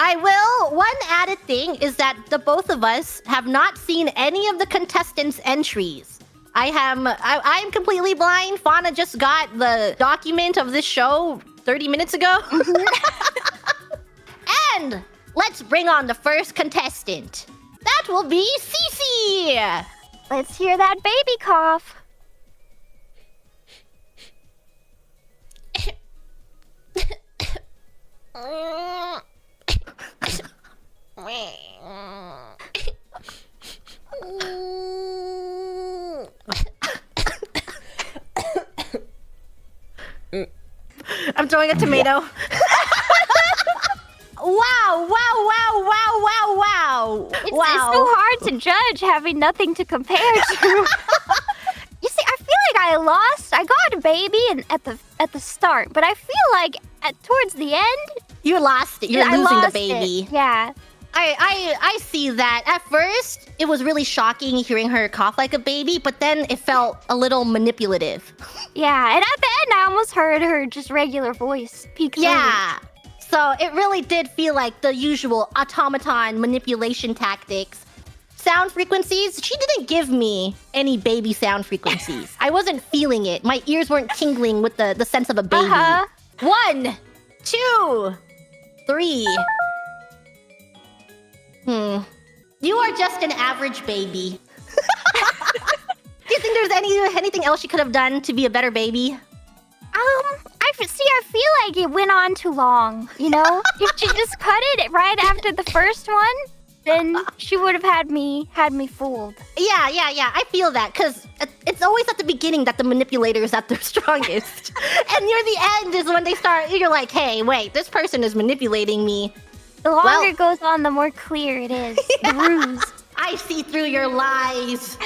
I will. One added thing is that the both of us have not seen any of the contestants' entries. I am completely blind. Fauna just got the document of this show 30 minutes ago. And let's bring on the first contestant. That will be Cece. Let's hear that baby cough. I'm throwing a tomato. Wow. It's so hard to judge having nothing to compare to. You see, I feel like I lost. I got a baby at the start, but I feel like towards the end, you lost it. You're losing the baby. It. Yeah. I see that. At first, it was really shocking hearing her cough like a baby, but then it felt a little manipulative. Yeah, and at the end, I almost heard her just regular voice peek through. Yeah. So it really did feel like the usual automaton manipulation tactics. Sound frequencies, she didn't give me any baby sound frequencies. I wasn't feeling it. My ears weren't tingling with the sense of a baby. 1, 2, 3. You are just an average baby. Do you think there's anything else she could have done to be a better baby? I feel like it went on too long, you know? If she just cut it right after the first one, then she would have had me fooled. Yeah. I feel that, because it's always at the beginning that the manipulator is at their strongest. And near the end is when you're like, hey, wait, this person is manipulating me. The longer it goes on, the more clear it is. The ruse. I see through your lies.